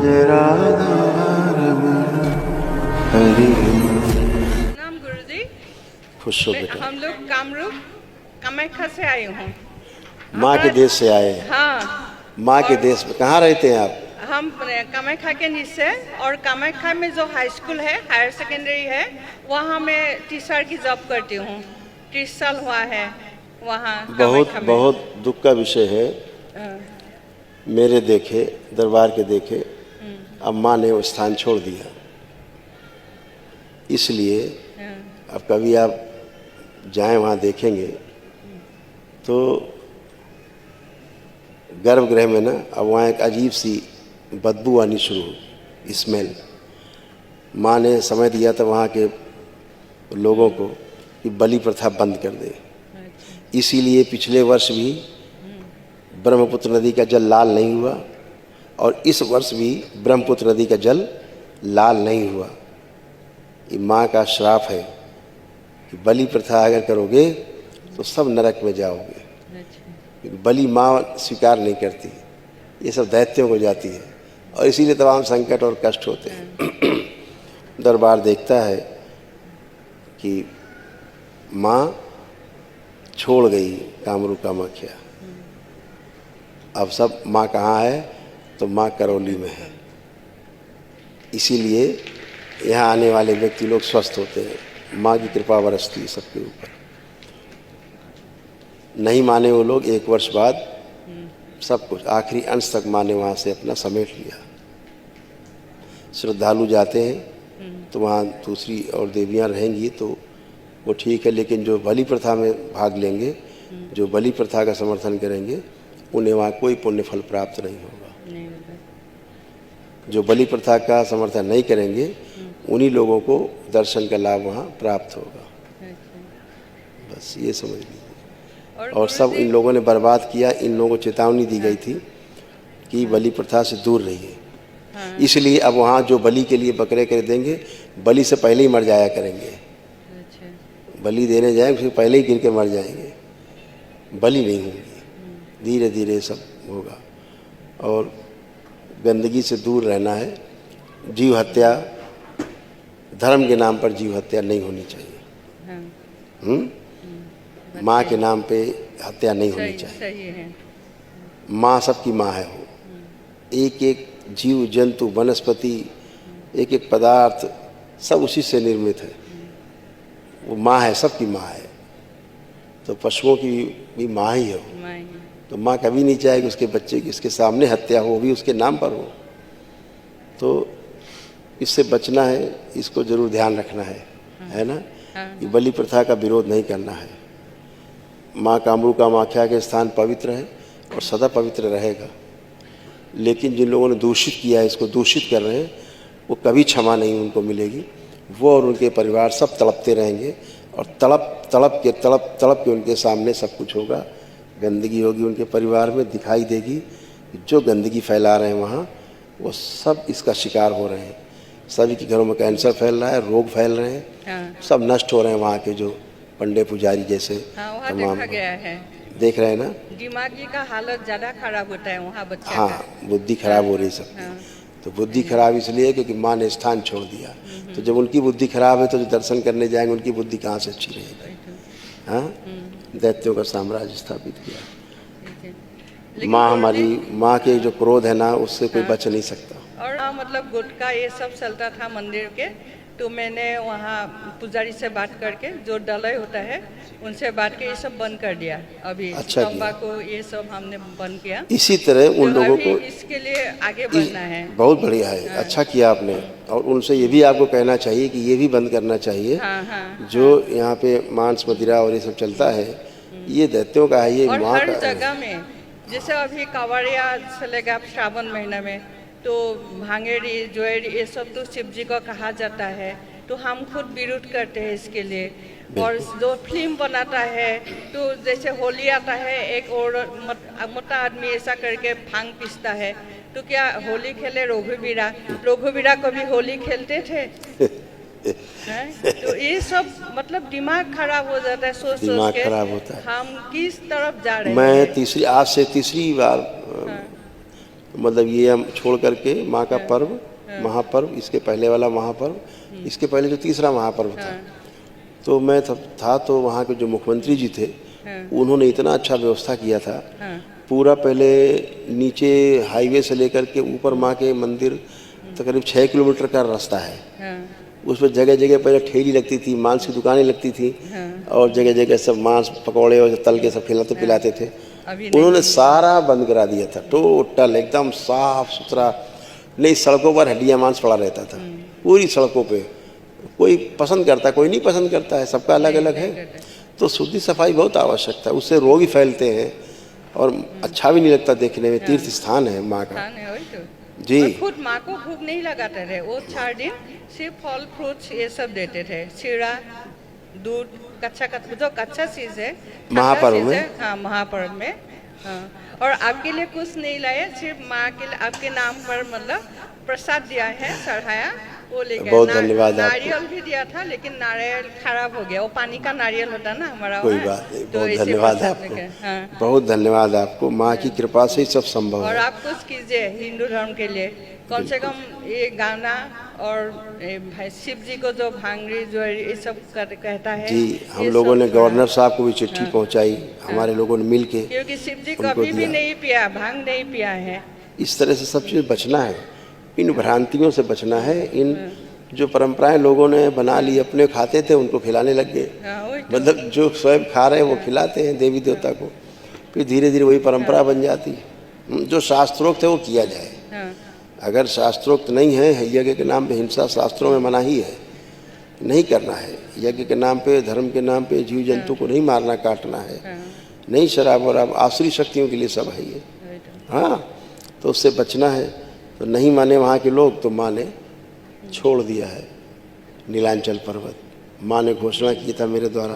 जय राधा रमण हरि। नाम गुरुजी। खुश हो बेटा। हम लोग कामरूप कामाख्या से आए हूँ। माँ के देश से आए हैं। हाँ, माँ के देश में कहाँ रहते हैं आप? हम कामाख्या के नीचे, और कामाख्या में जो हाई स्कूल है, हायर सेकेंडरी है, वहाँ मैं टीचर की जॉब करती हूँ। 30 साल हुआ है वहाँ बहुत कामाख्या में। बहुत दुख का विषय है। मेरे देखे, दरबार के देखे, अब माँ ने वो स्थान छोड़ दिया। इसलिए अब कभी आप जाएं वहाँ देखेंगे तो गर्भगृह में ना अब वहाँ एक अजीब सी बदबू आनी शुरू हुई, स्मेल। माँ ने समय दिया था वहाँ के लोगों को कि बलि प्रथा बंद कर दे। इसीलिए पिछले वर्ष भी ब्रह्मपुत्र नदी का जल लाल नहीं हुआ, और इस वर्ष भी ब्रह्मपुत्र नदी का जल लाल नहीं हुआ। ये माँ का श्राप है कि बलि प्रथा अगर करोगे तो सब नरक में जाओगे। क्योंकि बलि माँ स्वीकार नहीं करती, ये सब दैत्यों को जाती है, और इसीलिए तमाम संकट और कष्ट होते हैं। दरबार देखता है कि माँ छोड़ गई कामरूप कामाख्या। अब सब माँ कहाँ है? तो माँ करौली में है। इसीलिए यहाँ आने वाले व्यक्ति लोग स्वस्थ होते हैं। माँ की कृपा बरसती है सबके ऊपर। नहीं माने वो लोग, एक वर्ष बाद सब कुछ आखिरी अंश तक माँ ने वहाँ से अपना समेट लिया। श्रद्धालु जाते हैं तो वहाँ दूसरी और देवियाँ रहेंगी तो वो ठीक है, लेकिन जो बलि प्रथा में भाग लेंगे, जो बलि प्रथा का समर्थन करेंगे, उन्हें वहाँ कोई पुण्य फल प्राप्त नहीं होगा। जो बलि प्रथा का समर्थन नहीं करेंगे, उन्हीं लोगों को दर्शन का लाभ वहाँ प्राप्त होगा। बस ये समझ लीजिए। और सब इन लोगों ने बर्बाद किया। इन लोगों को चेतावनी दी गई थी कि बलि प्रथा से दूर रहिए। इसलिए अब वहाँ जो बलि के लिए बकरे कर देंगे, बलि से पहले ही मर जाया करेंगे। बलि देने जाएंगे उससे पहले ही गिर के मर जाएंगे, बलि नहीं होंगी। धीरे धीरे सब होगा। और गंदगी से दूर रहना है। जीव हत्या, धर्म के नाम पर जीव हत्या नहीं होनी चाहिए। माँ के नाम पे हत्या नहीं होनी चाहिए। सही है। माँ सबकी माँ है। वो एक एक जीव जंतु वनस्पति, एक एक पदार्थ सब उसी से निर्मित है। वो माँ है, सबकी माँ है। तो पशुओं की भी माँ ही है वो। तो माँ कभी नहीं चाहेगी उसके बच्चे की इसके सामने हत्या हो, भी उसके नाम पर हो। तो इससे बचना है, इसको जरूर ध्यान रखना है ना। ये बलि प्रथा का विरोध नहीं करना है। माँ कामरूप कामाख्या के स्थान पवित्र है और सदा पवित्र रहेगा। लेकिन जिन लोगों ने दूषित किया है, इसको दूषित कर रहे हैं, वो कभी क्षमा नहीं उनको मिलेगी। वो और उनके परिवार सब तड़पते रहेंगे, और तड़प के उनके सामने सब कुछ होगा। गंदगी होगी उनके परिवार में, दिखाई देगी। जो गंदगी फैला रहे हैं वहाँ, वो सब इसका शिकार हो रहे हैं। सभी के घरों में कैंसर फैल रहा है, रोग फैल रहे हैं। सब नष्ट हो रहे हैं वहाँ के जो पंडे पुजारी जैसे तमाम। देखा गया है, देख रहे हैं ना। दिमागी का हालत ज़्यादा खराब होता है वहाँ बच्चे। हाँ, बुद्धि खराब हो रही सबकी। तो बुद्धि खराब इसलिए क्योंकि माँ ने स्थान छोड़ दिया। तो जब उनकी बुद्धि खराब है तो जो दर्शन करने जाएंगे उनकी बुद्धि कहाँ से अच्छी रहेगी? हाँ, दैत्यों का साम्राज्य स्थापित किया। माँ हमारी, माँ के जो क्रोध है ना, उससे कोई बच नहीं सकता। और मतलब गुटखा ये सब चलता था मंदिर के, तो मैंने वहाँ पुजारी से बात करके, जो डलय होता है उनसे बात के ये सब बंद कर दिया। अभी अच्छा तंबाकू ये सब हमने बंद किया। इसी तरह उन लोगों को इसके लिए आगे बढ़ना है। बहुत बढ़िया है। अच्छा किया आपने। और उनसे ये भी आपको कहना चाहिए कि ये भी बंद करना चाहिए। जो यहाँ पे मांस मदिरा और ये सब चलता है, ये दैत्यों का है। ये और माँ हर का जगह में, जैसे अभी कांवड़िया चलेगा श्रावण महीना में, तो भांगेड़ी ज्वेलरी ये सब तो शिव जी को कहा जाता है। तो हम खुद विरोध करते हैं इसके लिए। और जो फिल्म बनाता है, तो जैसे होली आता है, एक और मोटा आदमी ऐसा करके भांग पीसता है, तो क्या होली खेले रघुवीरा कभी होली खेलते थे? तो ये सब मतलब दिमाग खराब हो जाता है सोच दिमाग के। खराब होता है। हम किस तरफ जा रहे हैं? मैं आज से तीसरी बार मतलब ये हम छोड़ करके माँ का पर्व, महापर्व, इसके पहले वाला महापर्व, इसके पहले जो तीसरा महापर्व था, तो मैं तब था तो वहाँ के जो मुख्यमंत्री जी थे उन्होंने इतना अच्छा व्यवस्था किया था। पूरा पहले नीचे हाईवे से लेकर के ऊपर माँ के मंदिर तक करीब 6 किलोमीटर का रास्ता है। उस पर जगह जगह पहले ठेली लगती थी, मांस की दुकानें लगती थी, और जगह जगह सब मांस पकौड़े और तल के सब खिलाते पिलाते थे। उन्होंने सारा बंद करा दिया था, टोटल एकदम साफ सुथरा। नहीं, सड़कों पर हड्डियाँ मांस पड़ा रहता था पूरी सड़कों पे। कोई पसंद करता, कोई नहीं पसंद करता है, सबका अलग अलग है। तो शुद्धि सफाई बहुत आवश्यक है, उससे रोग ही फैलते हैं और अच्छा भी नहीं लगता देखने में। तीर्थ स्थान है माँ का जी। और खुद माँ को भूख नहीं लगाते थे, वो 4 दिन सिर्फ फल फ्रूट्स ये सब देते थे, शीरा, दूध, कच्चा जो कच्चा चीज है महापर्व में। हाँ, महापर्व में। हाँ, और आपके लिए कुछ नहीं लाए, सिर्फ माँ के लिए आपके नाम पर मतलब प्रसाद दिया है, चढ़ाया, वो लेकर। बहुत धन्यवाद आपको। नारियल भी दिया था, लेकिन नारियल खराब हो गया, वो पानी का नारियल होता ना हमारा। कोई बात नहीं, बहुत धन्यवाद आपको। हाँ। बहुत धन्यवाद आपको, माँ की कृपा से ही सब संभव और है। आप कुछ कीजिए हिंदू धर्म के लिए, कम से कम ये गाना और शिव जी को जो भांगड़ी जो ये सब कहता है जी, हम लोगों ने गवर्नर साहब को भी चिट्ठी पहुंचाई, हमारे लोगों ने मिल के, क्योंकि शिव जी कभी भी नहीं पिया, भांग नहीं पिया है। इस तरह से सब चीज़ बचना है, इन भ्रांतियों से बचना है। इन जो परंपराएं लोगों ने बना ली, अपने खाते थे उनको खिलाने लग गए। मतलब जो स्वयं खा रहे हैं वो खिलाते हैं देवी देवता को, फिर धीरे धीरे वही परंपरा बन जाती है। जो शास्त्रोक्त है वो किया जाए। अगर शास्त्रोक्त नहीं है, यज्ञ के नाम पे हिंसा शास्त्रों में मनाही है, नहीं करना है। यज्ञ के नाम पे, धर्म के नाम पे जीव जंतु को नहीं मारना काटना है, नहीं शराब वराब, आसुरी शक्तियों के लिए सब है ये। हाँ, तो उससे बचना है। तो नहीं माने वहाँ के लोग, तो माँ ने छोड़ दिया है नीलांचल पर्वत। माँ ने घोषणा की था मेरे द्वारा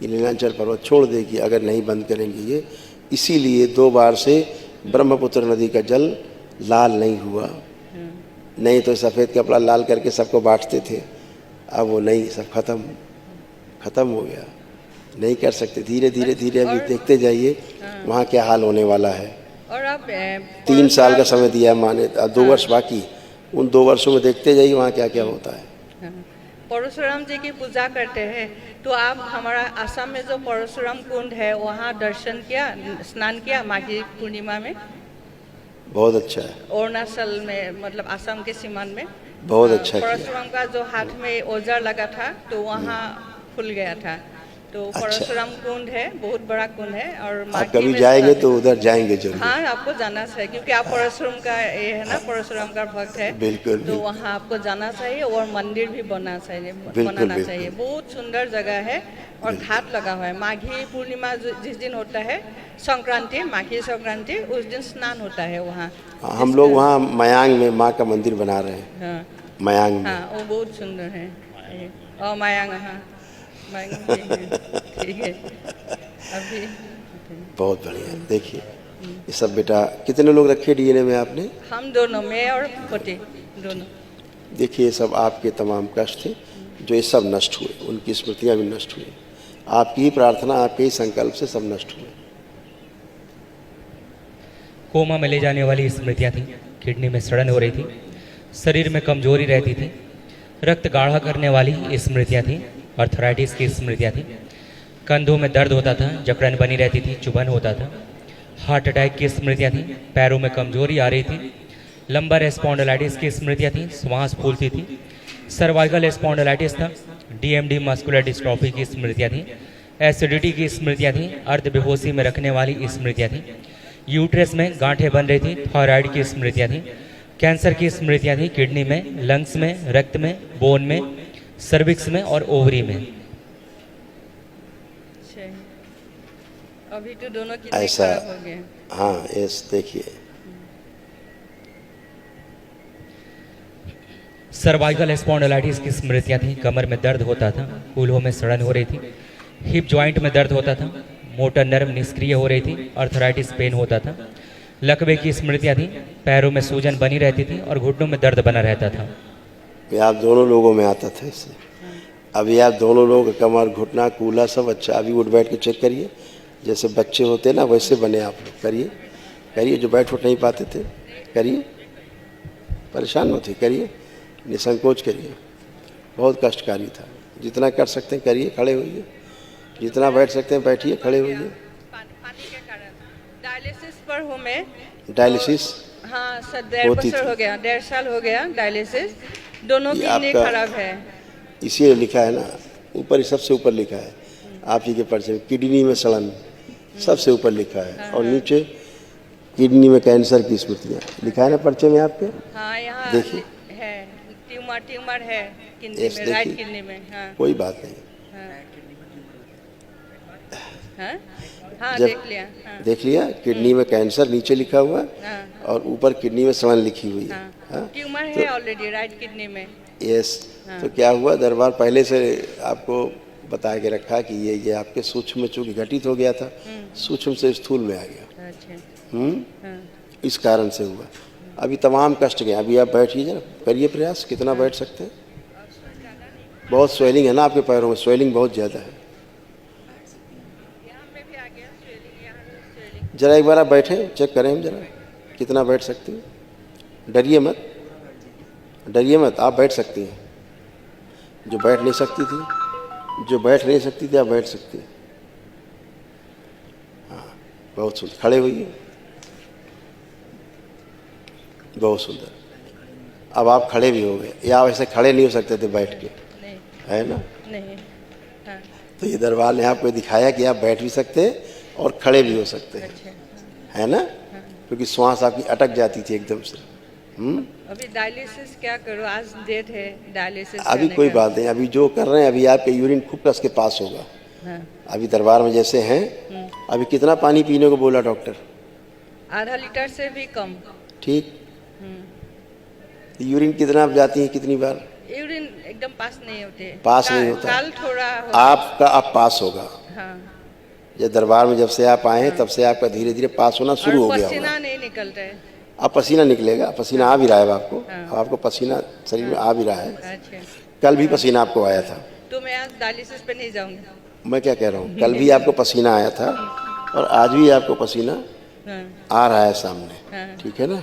कि नीलांचल पर्वत छोड़ देगी अगर नहीं बंद करेंगे ये। इसीलिए 2 बार से ब्रह्मपुत्र नदी का जल लाल नहीं हुआ। नहीं तो सफ़ेद कपड़ा लाल करके सबको बांटते थे, अब वो नहीं, सब खत्म हो गया। नहीं कर सकते, धीरे धीरे धीरे अभी देखते जाइए वहाँ क्या हाल होने वाला है। और आप 3 साल का समय दिया है माँ ने, 2 वर्ष बाकी, उन 2 वर्षों में देखते जाइए वहाँ क्या क्या होता है। परशुराम जी की पूजा करते हैं, तो आप हमारा आसाम में जो परशुराम कुंड है वहाँ दर्शन किया, स्नान किया माघी पूर्णिमा में? बहुत अच्छा है। अरुणाचल में, मतलब आसाम के सीमान में बहुत अच्छा किया। परशुराम का जो हाथ में औजार लगा था तो वहाँ खुल गया था। तो परशुराम कुंड है, बहुत बड़ा कुंड है। और आप कभी जाएंगे तो उधर जाएंगे जरूर। हाँ, आपको जाना चाहिए, क्योंकि आप परशुराम का ये है ना, परशुराम का भक्त है। बिल्कुल। तो वहाँ आपको जाना चाहिए और मंदिर भी बनाना चाहिए। बहुत सुंदर जगह है और घाट लगा हुआ है। माघी पूर्णिमा जिस दिन होता है, संक्रांति, माघी संक्रांति, उस दिन स्नान होता है वहाँ। हम लोग वहाँ मयांग में माँ का मंदिर बना रहे हैं। हाँ, मयांग में। हाँ, वो बहुत सुंदर है। और मयांग, हाँ, ठीक है। अभी बहुत बढ़िया। देखिए ये सब बेटा, कितने लोग रखे डीएनए में आपने? हम दोनों, मैं और पति दोनों। देखिए ये सब आपके तमाम कष्ट थे, जो ये सब नष्ट हुए, उनकी स्मृतियाँ भी नष्ट हुई। आपकी ही प्रार्थना, आपके ही संकल्प से सब नष्ट हुए। कोमा में ले जाने वाली स्मृतियाँ थी, किडनी में सड़न हो रही थी, शरीर में कमजोरी रहती थी, रक्त गाढ़ा करने वाली स्मृतियाँ थी, आर्थराइटिस की स्मृतियाँ थी, कंधों में दर्द होता था, जकड़न बनी रहती थी, चुभन होता था, हार्ट अटैक की स्मृतियाँ थी, पैरों में कमजोरी आ रही थी, लंबर स्पॉन्डिलाइटिस की स्मृतियाँ थी, श्वास फूलती थी, सर्वाइकल स्पॉन्डिलाइटिस था, डीएमडी मस्कुलर डिस्ट्रॉफी की स्मृतियाँ थी, एसिडिटी की स्मृतियाँ थी, अर्धबेहोशी में रखने वाली स्मृतियाँ थी, यूट्रस में गांठें बन रही थी, थायराइड की स्मृतियाँ थी, कैंसर की स्मृतियाँ थी, किडनी में, लंग्स में, रक्त में, बोन में, सर्विक्स में और ओवरी में। अभी तो दोनों कितने ऐसा खराब हो गए। हाँ, यस, देखिए सर्वाइकल स्पॉन्डिलाइटिस की स्मृतियाँ थी, कमर में दर्द होता था, कूल्हों में सड़न हो रही थी, हिप जॉइंट में दर्द होता था, मोटर नर्व निष्क्रिय हो रही थी, आर्थराइटिस पेन होता था, लकवे की स्मृतियाँ थी, पैरों में सूजन बनी रहती थी और घुटनों में दर्द बना रहता था। ये आप दोनों लोगों में आता था इससे। अभी आप दोनों लोग कमर, घुटना, कूल्हा सब अच्छा। अभी उठ बैठ के चेक करिए, जैसे बच्चे होते ना वैसे बने आप लोग। करिए, जो बैठ उठ नहीं पाते थे। करिए, परेशान मत होइए, करिए, निसंकोच करिए। बहुत कष्टकारी था, जितना कर सकते हैं करिए, खड़े होइए, जितना बैठ सकते हैं बैठिए, खड़े होइए। पानी के कारण डायलिसिस पर हूँ मैं। डायलिसिस हाँ सर, 1.5 होती बছর थी। हो गया, 1.5 साल हो गया डायलिसिस। दोनों ये किडनी आपका- खराब है। इसीलिए लिखा है ना, ऊपर ही सबसे ऊपर लिखा है आप ही के पर्चे में, किडनी में सड़न सबसे ऊपर लिखा है, और नीचे किडनी में कैंसर की स्मृतियाँ लिखा है ना पर्चे में आपके। हाँ यहाँ देखिए। है, ट्यूमर है किडनी यस, में, राइट देखिए। किडनी में। हाँ कोई बात नहीं, हाँ हाँ जब देख लिया। हाँ देख लिया, किडनी में कैंसर नीचे लिखा हुआ है, हाँ और ऊपर किडनी में सड़न लिखी हुई है। हाँ हाँ, ट्यूमर है ऑलरेडी राइट किडनी में। यस। तो क्या हुआ, दरबार पहले से आपको बता के रखा कि ये आपके सूक्ष्म में चूंकि घटित हो गया था, सूक्ष्म से स्थूल में आ गया। अच्छा हाँ इस कारण से हुआ। अभी तमाम कष्ट गए, अभी आप बैठिए जरा, करिए प्रयास, कितना बैठ सकते हैं। बहुत स्वेलिंग है ना आपके पैरों में, स्वेलिंग बहुत ज़्यादा है। यहाँ में भी आ गया swelling, यहाँ भी swelling। जरा एक बार आप बैठे, चेक करें हम जरा कितना बैठ सकती हैं। डरिए मत, डरिए मत, आप बैठ सकती हैं। जो बैठ नहीं सकती थी आप बैठ सकती हैं। हाँ, बहुत सुंदर, खड़े हुई, बहुत सुंदर। अब आप खड़े भी हो गए, या वैसे खड़े नहीं हो सकते थे बैठ के, नहीं है ना। नहीं हाँ तो ये दरबार ने आपको दिखाया कि आप बैठ भी सकते हैं और खड़े भी हो सकते हैं, अच्छा है ना, क्योंकि श्वास आपकी अटक जाती थी एकदम से। अभी डायलिसिस क्या करूँ, आज डेट है डायलिसिस अभी करने कोई का। बात नहीं, अभी जो कर रहे हैं, अभी आपके यूरिन खूब कस के पास होगा। हाँ अभी दरबार में जैसे हैं, अभी कितना पानी पीने को बोला डॉक्टर? आधा लीटर से भी कम। ठीक। यूरिन कितना आप जाती हैं, कितनी बार? यूरिन एकदम पास नहीं होते। पास नहीं होता। काल थोड़ा होता। आपका अब पास होगा। हाँ जब दरबार में जब से आप आए हैं, तब से आपका धीरे धीरे पास होना शुरू हो और गया होगा। पसीना नहीं निकल रहा है। अब पसीना निकलेगा, पसीना आ भी रहा है आपको। हाँ। अब आपको पसीना शरीर में आ भी रहा है। अच्छा कल भी पसीना आपको आया था। तो मैं आज डायलिसिस पे नहीं जाऊंगी। मैं क्या कह रहा हूँ, कल भी आपको पसीना आया था और आज भी आपको पसीना हाँ आ रहा है सामने। हाँ ठीक है ना।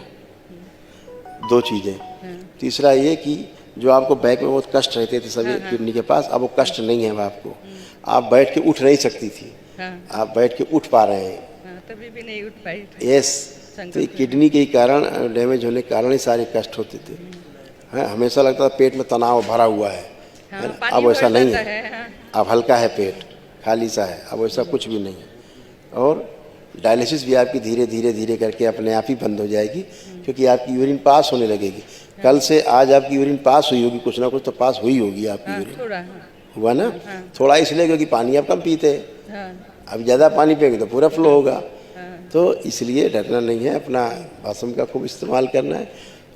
दो चीज़ें। हाँ तीसरा ये कि जो आपको बैक में बहुत कष्ट रहते थे सभी किडनी के पास, अब वो कष्ट नहीं है अब आपको। आप बैठ के उठ नहीं सकती थी, हाँ आप बैठ के उठ पा रहे हैं। हाँ तभी भी नहीं उठ पाई थी। यस। तो ये किडनी के ही कारण, डैमेज होने के कारण ही सारे कष्ट होते थे। हाँ, हमेशा लगता था पेट में तनाव भरा हुआ है, हाँ, है ना? पानी अब वैसा भर नहीं जाता है, है, हाँ। अब हल्का है पेट, खाली सा है, अब वैसा कुछ भी नहीं है। और डायलिसिस भी आपकी धीरे धीरे धीरे करके अपने आप ही बंद हो जाएगी, क्योंकि आपकी यूरिन पास होने लगेगी। कल से आज आपकी यूरिन पास हुई होगी, कुछ ना कुछ तो पास हुई होगी आपकी हाँ यूरिन। थोड़ा हाँ हुआ ना। थोड़ा इसलिए क्योंकि पानी आप कम पीते हैं, हाँ अब ज़्यादा पानी पिएंगे तो पूरा फ्लो होगा। हाँ तो इसलिए डरना नहीं है, अपना भाषम का खूब इस्तेमाल करना है,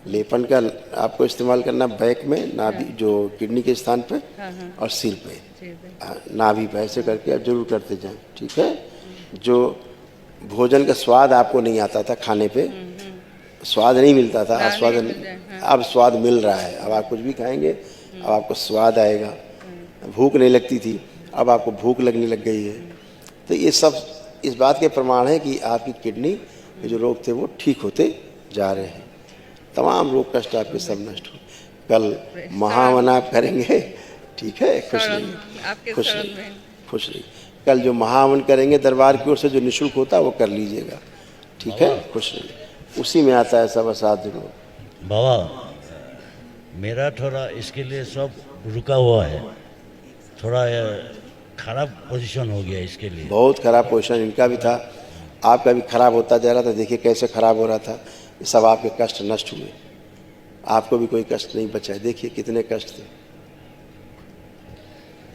लेपन का आपको इस्तेमाल करना बैक में, नाभि जो किडनी के स्थान पे, हाँ हाँ और सिर पे, ठीक है। नाभि पे, ऐसे करके आप जरूर करते जाएं। ठीक है। जो भोजन का स्वाद आपको नहीं आता था, खाने पे स्वाद नहीं मिलता था, हाँ, स्वाद नहीं मिलता है, अब स्वाद मिल रहा है। अब आप कुछ भी खाएंगे अब आपको स्वाद आएगा। भूख नहीं लगती थी, अब आपको भूख लगने लग गई है। तो ये सब इस बात के प्रमाण है कि आपकी किडनी के जो रोग थे वो ठीक होते जा रहे हैं। तमाम रोग कष्ट आपके सब नष्ट हो। कल महावन आप करेंगे, ठीक है। खुश शरण, रहिए, आपके खुश शरण रहिए, में। खुश रहिए। कल जो महावन करेंगे दरबार की ओर से, जो निःशुल्क होता है वो कर लीजिएगा। ठीक है, खुश रहिए। उसी में आता है सब असाध्य रोग। बाबा, मेरा थोड़ा इसके लिए सब रुका हुआ है, थोड़ा खराब पोजीशन हो गया इसके लिए। बहुत खराब पोजीशन इनका भी था, आपका भी खराब होता जा रहा था। देखिए कैसे खराब हो रहा था। ये सब आपके कष्ट नष्ट हुए, आपको भी कोई कष्ट नहीं बचा है। देखिए कितने कष्ट थे।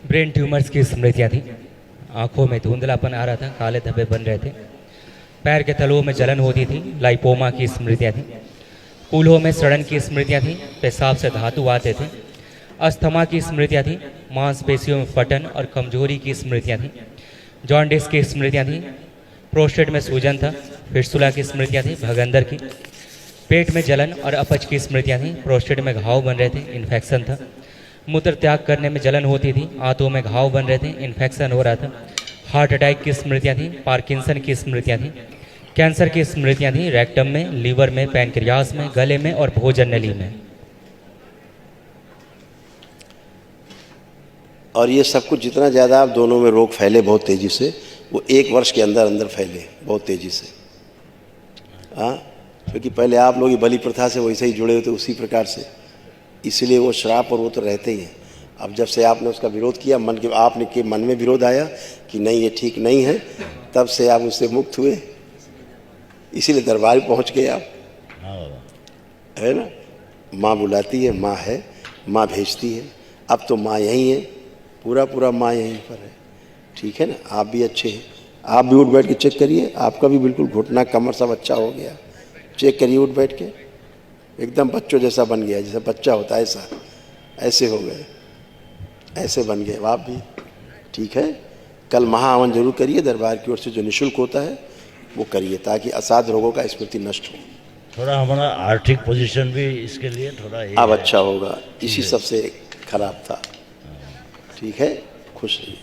ब्रेन ट्यूमर्स की स्मृतियाँ थी। आंखों में धुंधलापन आ रहा था, काले धब्बे बन रहे थे, पैर के तलुओं में जलन होती थी, लाइपोमा की स्मृतियाँ थी, कूल्हों में सड़न की स्मृतियाँ थी, पेशाब से धातु आते थे, अस्थमा की स्मृतियाँ थी, मांसपेशियों में फटन और कमजोरी की स्मृतियाँ थी, जॉन्डिस की स्मृतियाँ थी, प्रोस्टेट में सूजन था, फिस्टुला की स्मृतियाँ थी, भगंदर की, पेट में जलन और अपच की स्मृतियाँ थी, प्रोस्टेट में घाव बन रहे थे, इन्फेक्शन था, मूत्र त्याग करने में जलन होती थी, आंतों में घाव बन रहे थे, इन्फेक्शन हो रहा था, हार्ट अटैक की स्मृतियाँ थी, पार्किंसन की स्मृतियाँ थी, कैंसर की स्मृतियां थी रेक्टम में, लीवर में, पैंक्रियास में, गले में और भोजन नली में। और ये सब कुछ जितना ज़्यादा आप दोनों में रोग फैले बहुत तेज़ी से, वो 1 वर्ष के अंदर अंदर फैले बहुत तेज़ी से। हाँ, क्योंकि पहले आप लोग बलि प्रथा से वैसे ही जुड़े हुए थे उसी प्रकार से, इसलिए वो श्राप और वो तो रहते ही हैं। अब जब से आपने उसका विरोध किया, आपने के मन में विरोध आया कि नहीं ये ठीक नहीं है, तब से आप उससे मुक्त हुए, इसीलिए दरबार पहुंच गए आप। हाँ बाबा, है ना, माँ बुलाती है, माँ है, माँ भेजती है। अब तो माँ यहीं है, पूरा माँ यहीं पर है। ठीक है ना, आप भी अच्छे हैं, आप भी उठ बैठ के चेक करिए, आपका भी बिल्कुल घुटना कमर सब अच्छा हो गया। चेक करिए उठ बैठ के, एकदम बच्चों जैसा बन गया, जैसा बच्चा होता है ऐसा, ऐसे हो गए, ऐसे बन गए आप भी। ठीक है, कल महाहवन जरूर करिए, दरबार की ओर से जो निःशुल्क होता है वो करिए, ताकि असाध्य रोगों का स्मृति नष्ट हो। थोड़ा हमारा आर्थिक पोजीशन भी इसके लिए थोड़ा अब अच्छा होगा, इसी सबसे खराब था। ठीक है, खुश रहिए।